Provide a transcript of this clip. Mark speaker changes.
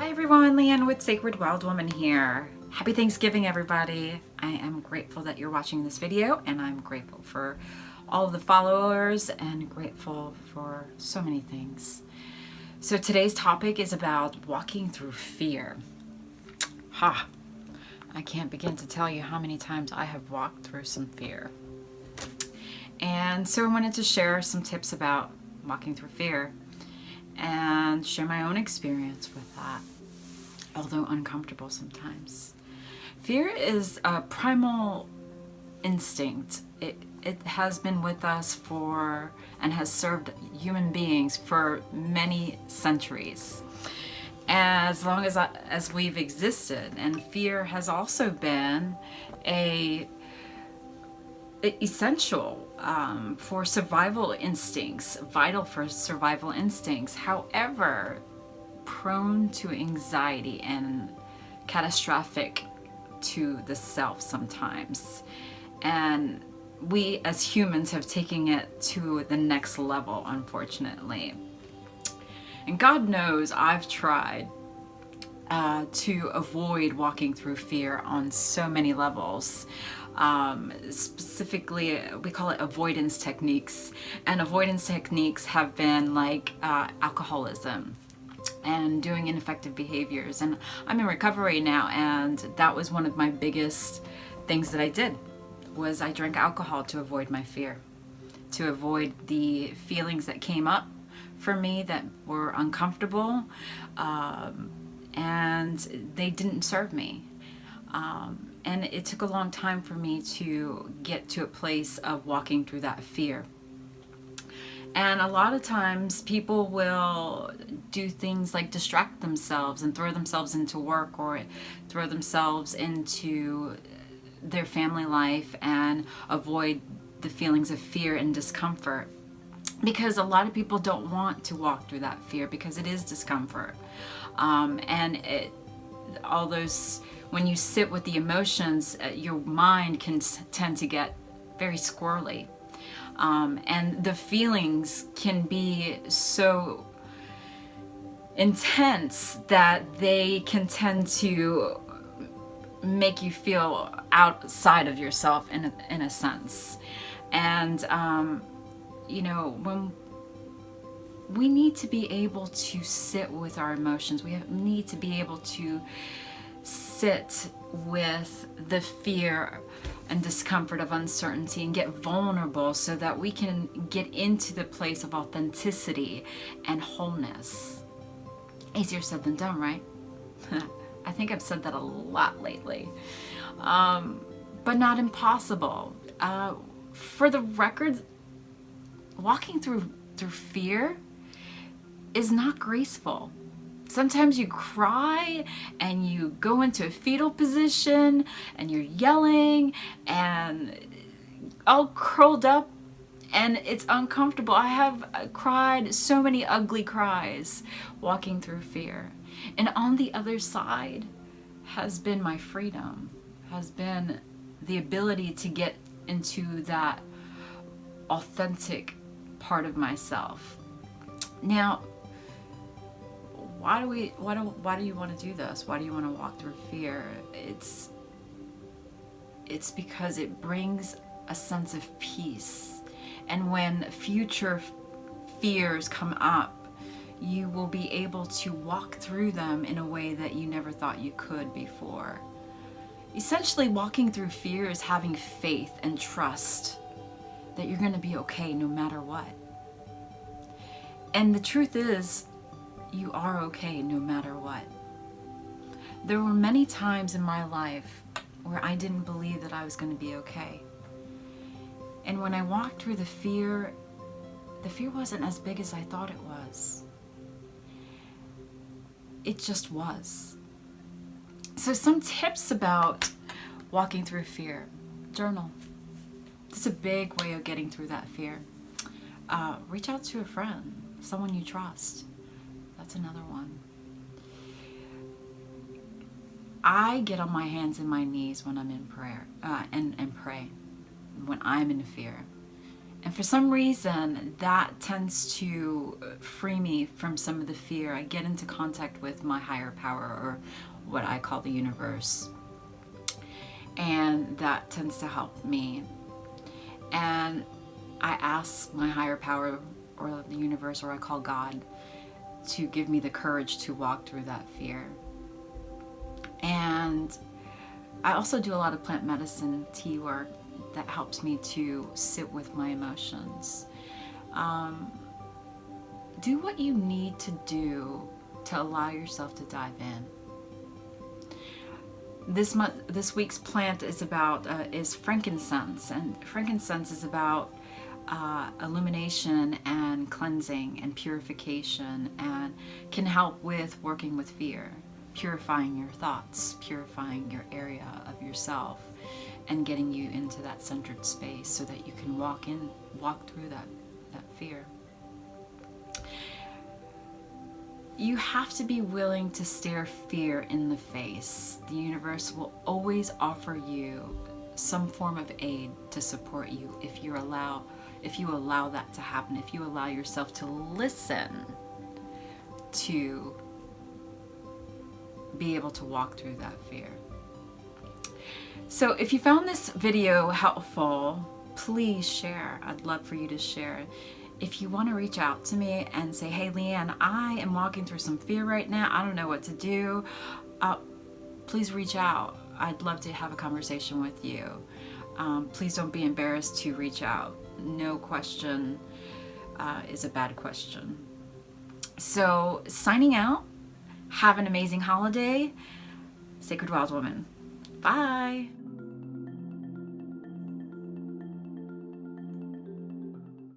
Speaker 1: Hi everyone, Leanne with Sacred Wild Woman here. Happy Thanksgiving, everybody. I am grateful that you're watching this video, and I'm grateful for all of the followers and grateful for so many things. So today's topic is about walking through fear. I can't begin to tell you how many times I have walked through some fear. And so I wanted to share some tips about walking through fear and share my own experience with that, although uncomfortable sometimes. Fear is a primal instinct. It has been with us for and has served human beings for many centuries, as long as we've existed. And fear has also been essential for survival instincts, vital for survival instincts. However, prone to anxiety and catastrophic to the self sometimes. And we as humans have taken it to the next level, unfortunately. And God knows I've tried to avoid walking through fear on so many levels. Specifically, we call it avoidance techniques, and avoidance techniques have been like alcoholism and doing ineffective behaviors. And I'm in recovery now, and that was one of my biggest things that I did, was I drank alcohol to avoid my fear, to avoid the feelings that came up for me that were uncomfortable, and they didn't serve me. And it took a long time for me to get to a place of walking through that fear. And a lot of times people will do things like distract themselves and throw themselves into work or throw themselves into their family life and avoid the feelings of fear and discomfort. Because a lot of people don't want to walk through that fear because it is discomfort. All those, when you sit with the emotions, your mind can tend to get very squirrely. And the feelings can be so intense that they can tend to make you feel outside of yourself in a sense. And, when we need to be able to sit with our emotions, we need to be able to sit with the fear and discomfort of uncertainty and get vulnerable so that we can get into the place of authenticity and wholeness. Easier said than done, right? I think I've said that a lot lately. But not impossible. For the record, walking through fear is not graceful. Sometimes you cry and you go into a fetal position and you're yelling and all curled up, and it's uncomfortable. I have cried so many ugly cries walking through fear. And on the other side has been my freedom, has been the ability to get into that authentic part of myself. Now, why do you want to do this? Why do you want to walk through fear? It's because it brings a sense of peace. And when future fears come up, you will be able to walk through them in a way that you never thought you could before. Essentially, walking through fear is having faith and trust that you're going to be okay no matter what. And the truth is, you are okay no matter what. There were many times in my life where I didn't believe that I was going to be okay. And when I walked through the fear wasn't as big as I thought it was. It just was. So some tips about walking through fear. Journal. It's a big way of getting through that fear. Reach out to a friend, someone you trust. That's another one. I get on my hands and my knees when I'm in prayer and pray when I'm in fear. And for some reason, that tends to free me from some of the fear. I get into contact with my higher power, or what I call the universe. And that tends to help me. And I ask my higher power, or the universe, or I call God, to give me the courage to walk through that fear. And I also do a lot of plant medicine tea work that helps me to sit with my emotions. Do what you need to do to allow yourself to dive in. This week's plant is frankincense, and frankincense is about illumination and cleansing and purification, and can help with working with fear, purifying your thoughts, purifying your area of yourself, and getting you into that centered space so that you can walk through that fear. You have to be willing to stare fear in the face. The universe will always offer you some form of aid to support you if you allow that to happen, if you allow yourself to listen, to be able to walk through that fear. So if you found this video helpful, please share. I'd love for you to share. If you want to reach out to me and say, hey, Leanne, I am walking through some fear right now, I don't know what to do, please reach out. I'd love to have a conversation with you. Please don't be embarrassed to reach out. No question is a bad question. So, signing out. Have an amazing holiday. Sacred Wild Woman. Bye.